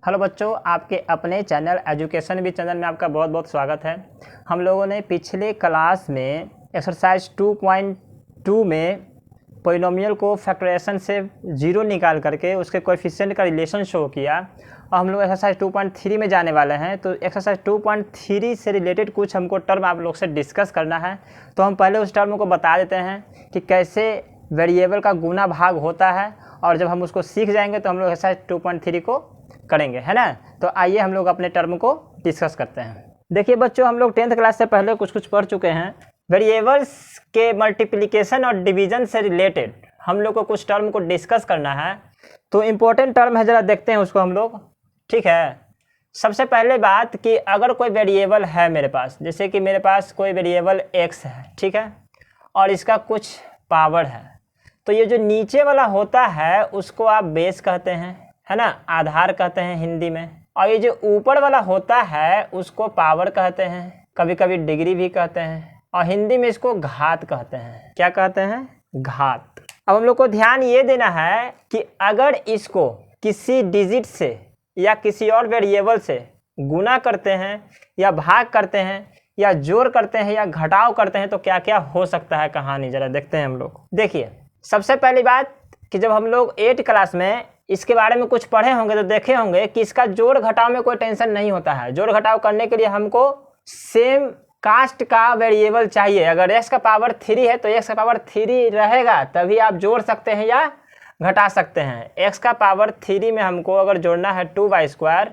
Hello बच्चों, आपके अपने चैनल एजुकेशन भी चैनल में आपका बहुत बहुत स्वागत है। हम लोगों ने पिछले क्लास में एक्सरसाइज 2.2 में पोलिनोमियल को फैक्टराइजेशन से जीरो निकाल करके उसके कोएफिशिएंट का रिलेशन शो किया और हम लोग एक्सरसाइज 2.3 में जाने वाले हैं। तो एक्सरसाइज 2.3 से रिलेटेड कुछ हमको टर्म आप लोग से डिस्कस करना है। तो हम पहले उस टर्म को बता देते हैं कि कैसे वेरिएबल का गुना भाग होता है, और जब हम उसको सीख जाएंगे तो हम लोग एक्सरसाइज 2.3 को करेंगे, है ना। तो आइए हम लोग अपने टर्म को डिस्कस करते हैं। देखिए बच्चों, हम लोग 10th क्लास से पहले कुछ पढ़ चुके हैं। वेरिएबल्स के मल्टीप्लिकेशन और डिवीजन से रिलेटेड हम लोग को कुछ टर्म को डिस्कस करना है। तो इम्पोर्टेंट टर्म है, ज़रा देखते हैं उसको हम लोग। ठीक है, सबसे पहले बात कि अगर कोई वेरिएबल है मेरे पास, जैसे कि मेरे पास कोई वेरिएबल x है, ठीक है, और इसका कुछ पावर है, तो ये जो नीचे वाला होता है उसको आप बेस कहते हैं, है ना, आधार कहते हैं हिंदी में। और ये जो ऊपर वाला होता है उसको पावर कहते हैं, कभी कभी डिग्री भी कहते हैं, और हिंदी में इसको घात कहते हैं। क्या कहते हैं? घात। अब हम लोग को ध्यान ये देना है कि अगर इसको किसी डिजिट से या किसी और वेरिएबल से गुना करते हैं या भाग करते हैं या जोड़ करते हैं या घटाव करते हैं तो क्या क्या हो सकता है कहानी, जरा देखते हैं हम लोग। देखिए, सबसे पहली बात कि जब हम लोग 8 क्लास में इसके बारे में कुछ पढ़े होंगे तो देखे होंगे कि इसका जोड़ घटाव में कोई टेंशन नहीं होता है। जोड़ घटाव करने के लिए हमको सेम कास्ट का वेरिएबल चाहिए। अगर x का पावर 3 है तो x का पावर 3 रहेगा, तभी आप जोड़ सकते हैं या घटा सकते हैं। x का पावर 3 में हमको अगर जोड़ना है 2y²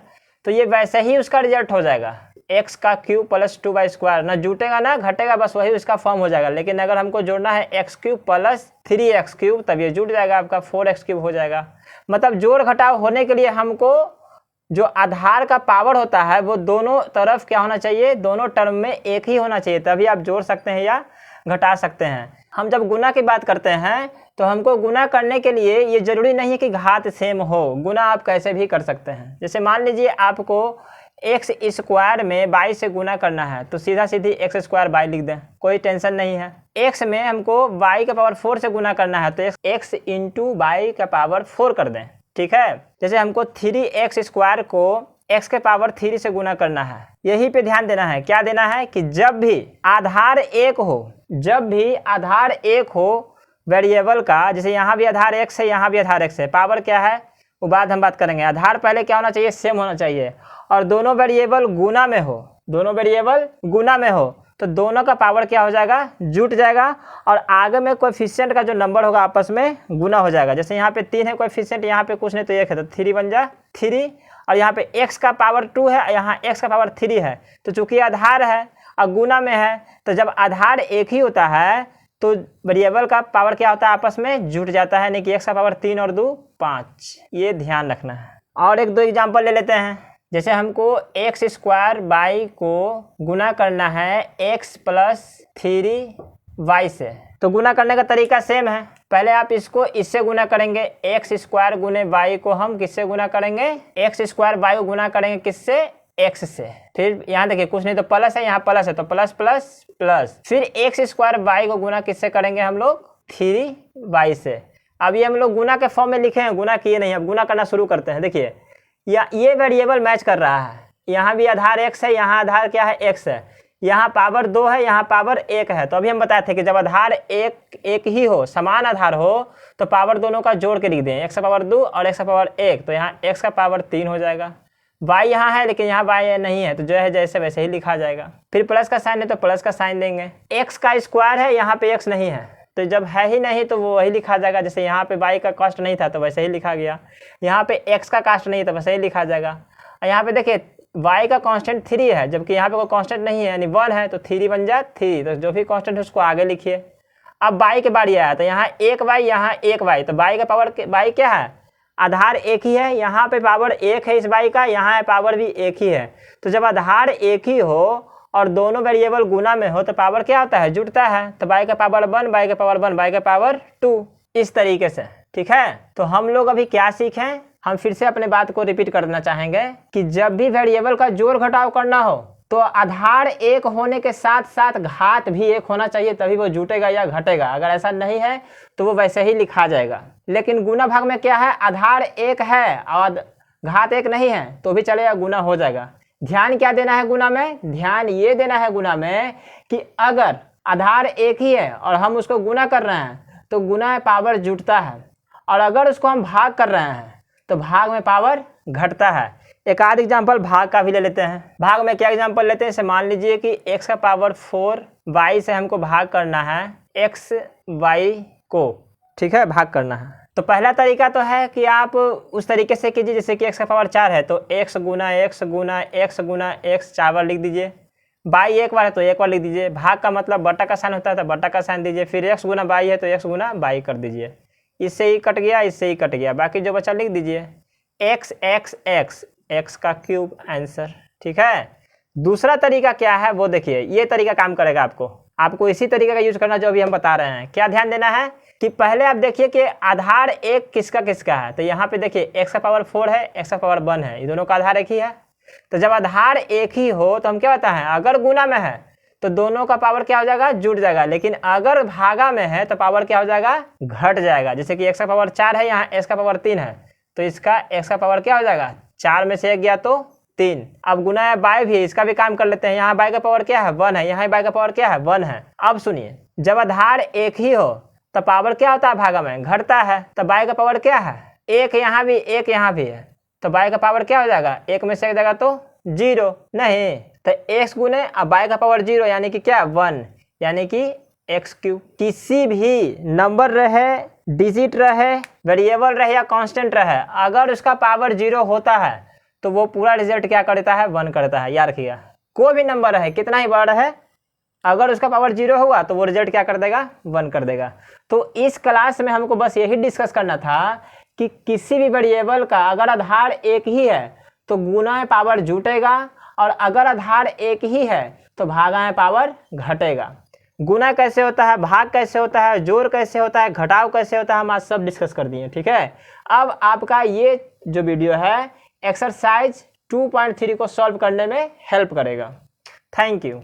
तो ये वैसे ही उसका रिजल्ट हो जाएगा, x का क्यूब प्लस 2y², ना जुटेगा ना घटेगा, बस वही उसका फॉर्म हो जाएगा। लेकिन अगर हमको जोड़ना है x³ प्लस 3x³ तब ये जुट जाएगा, आपका 4x³ हो जाएगा। मतलब जोड़ घटाव होने के लिए हमको जो आधार का पावर होता है वो दोनों तरफ क्या होना चाहिए, दोनों टर्म में एक ही होना चाहिए, तभी आप जोड़ सकते हैं या घटा सकते हैं। हम जब गुना की बात करते हैं तो हमको गुना करने के लिए ये जरूरी नहीं है कि घात सेम हो, गुना आप कैसे भी कर सकते हैं। जैसे मान लीजिए आपको x² में y से गुना करना है तो सीधा सीधी x² y लिख दें, कोई टेंशन नहीं है। x में हमको y का पावर 4 से गुना करना है तो x इंटू y का पावर 4 कर दें, ठीक है। जैसे हमको 3x² को x के पावर 3 से गुना करना है, यही पे ध्यान देना है। क्या देना है कि जब भी आधार एक हो वेरिएबल का, जैसे यहाँ भी आधार x है, यहाँ भी आधार x है, पावर क्या है वो हम बात करेंगे। आधार पहले क्या होना चाहिए, सेम होना चाहिए, और दोनों वेरिएबल गुना में हो, तो दोनों का पावर क्या हो जाएगा, जुट जाएगा, और आगे में कोएफिशिएंट का जो नंबर होगा आपस में गुना हो जाएगा। जैसे यहाँ पे 3 है कोएफिशिएंट, यहाँ पे कुछ नहीं तो 1 है, तो 3 बन जा 3, और यहाँ पे x का पावर 2 है, यहाँ x का पावर 3 है। तो चूंकि आधार है और गुना में है, तो जब आधार एक ही होता है तो वेरिएबल का पावर क्या होता है, आपस में जुट जाता है, नहीं कि x का पावर 3 और 2 5। ये ध्यान रखना है। और एक दो एग्जाम्पल ले लेते हैं। जैसे हमको x² y को गुना करना है x प्लस 3y से, तो गुना करने का तरीका सेम है। पहले आप इसको इससे गुना करेंगे, x² गुने y को हम किससे गुना करेंगे, x² y को गुना करेंगे किससे, x से। फिर यहाँ देखिए कुछ नहीं तो प्लस है, यहाँ प्लस है तो प्लस प्लस प्लस, फिर x² y को गुना किससे करेंगे हम लोग, 3y से। अब ये हम लोग गुना के फॉर्म में लिखे हैं, गुना किए नहीं, अब गुना करना शुरू करते हैं। देखिए ये वेरिएबल मैच कर रहा है, यहाँ भी आधार x है, यहाँ आधार क्या है, x है, यहाँ पावर 2 है, यहाँ पावर 1 है। तो अभी हम बताए थे कि जब आधार एक ही हो, समान आधार हो, तो पावर दोनों का जोड़ के लिख दें, x का पावर 2 और x का पावर 1, तो यहाँ x का पावर 3 हो जाएगा। y यहाँ है लेकिन यहाँ y नहीं है, तो जो है जैसे वैसे ही लिखा जाएगा। फिर प्लस का साइन है तो प्लस का साइन देंगे। x का स्क्वायर है, यहाँ पे x नहीं है, तो जब है ही नहीं तो वो वही लिखा जाएगा। जैसे यहाँ पे y का कास्ट नहीं था तो वैसे ही लिखा गया, यहाँ पे x का कास्ट नहीं है तो वैसे ही लिखा जाएगा। और यहाँ पे देखिए y का कांस्टेंट 3 है, जबकि यहाँ पे कोई कांस्टेंट नहीं है, यानी 1 है, तो 3 बन जा 3, तो जो भी कांस्टेंट है उसको आगे लिखिए। अब y के बारी आया तो यहाँ 1y, यहाँ 1y, तो y का पावर y क्या है, आधार एक ही है, यहाँ पे पावर 1 है इस y का, यहाँ पावर भी एक ही है। तो जब आधार एक ही हो और दोनों वेरिएबल गुना में हो तो पावर क्या होता है, जुटता है। तो y का पावर 1, y का पावर 1, y का पावर 2, इस तरीके से, ठीक है। तो हम लोग अभी क्या सीखें, हम फिर से अपने बात को रिपीट करना चाहेंगे कि जब भी वेरिएबल का जोड़ घटाव करना हो तो आधार एक होने के साथ साथ घात भी एक होना चाहिए, तभी वो जुटेगा या घटेगा। अगर ऐसा नहीं है तो वो वैसे ही लिखा जाएगा। लेकिन गुना भाग में क्या है, आधार एक है और घात 1 नहीं है तो भी चलेगा, गुना हो जाएगा। ध्यान क्या देना है गुना में? ध्यान ये देना है गुना में कि अगर आधार एक ही है और हम उसको गुना कर रहे हैं तो गुना पावर जुटता है, और अगर उसको हम भाग कर रहे हैं तो भाग में पावर घटता है। एक आध एग्जाम्पल भाग का भी ले लेते हैं। भाग में क्या एग्जाम्पल लेते हैं? जैसे मान लीजिए कि x का पावर 4 y से हमको भाग करना है x y को, ठीक है, भाग करना है। तो पहला तरीका तो है कि आप उस तरीके से कीजिए जैसे कि x का पावर 4 है तो x गुना x गुना x गुना x 4 बार लिख दीजिए। y एक बार है तो एक बार लिख दीजिए। भाग का मतलब बट्टा का साइन होता है तो बट्टा का साइन दीजिए। फिर x गुना y है तो x गुना y कर दीजिए। इससे ही कट गया, इससे ही कट गया, बाकी जो बचा लिख दीजिए। x x x x का क्यूब आंसर, ठीक है। दूसरा तरीका क्या है वो देखिए, ये तरीका काम करेगा। आपको इसी तरीके का यूज करना जो अभी हम बता रहे हैं। क्या ध्यान देना है कि पहले आप देखिए कि आधार एक किसका किसका है। तो यहाँ पे देखिए x का पावर 4 है, x का पावर 1 है, ये दोनों का आधार एक ही है। तो जब आधार एक ही हो तो हम क्या होता है, अगर गुना में है तो दोनों का पावर क्या हो जाएगा, जुड़ जाएगा। लेकिन अगर भागा में है तो पावर क्या हो जाएगा, घट जाएगा। जैसे कि x का पावर 4 है, यहाँ x का पावर 3 है तो इसका x का पावर क्या हो जाएगा, 4 में से 1 गया तो 3। अब गुना है बाय भी है, इसका भी काम कर लेते हैं। यहाँ बाय का पावर क्या है, 1 है, यहाँ बाय का पावर क्या है, 1 है। अब सुनिए, जब आधार एक ही हो तो पावर क्या होता है, भागा में घटता है। तो बाय का पावर क्या है, 1 यहाँ भी 1 यहाँ भी है, तो बाय का पावर क्या हो जाएगा, 1 में से 1 जाएगा तो 0 नहीं। तो x गुने अब बाय का पावर 0 यानी कि क्या, 1, यानी कि x क्यूब। किसी भी नंबर रहे, डिजिट रहे, वेरिएबल रहे या कांस्टेंट रहे, अगर उसका पावर 0 होता है तो वो पूरा रिजल्ट क्या करता है, 1 करता है। याद रखिएगा, कोई भी नंबर है, कितना ही बड़ा है, अगर उसका पावर 0 होगा तो वो रिजल्ट क्या कर देगा, 1 कर देगा। तो इस क्लास में हमको बस यही डिस्कस करना था कि किसी भी वेरिएबल का अगर आधार एक ही है तो गुना में पावर जुटेगा, और अगर आधार एक ही है तो भागा में पावर घटेगा। गुना कैसे होता है, भाग कैसे होता है, जोड़ कैसे होता है, घटाव कैसे होता है, हम आज सब डिस्कस कर दिए, ठीक है। अब आपका ये जो वीडियो है एक्सरसाइज 2.3 को सॉल्व करने में हेल्प करेगा। Thank you.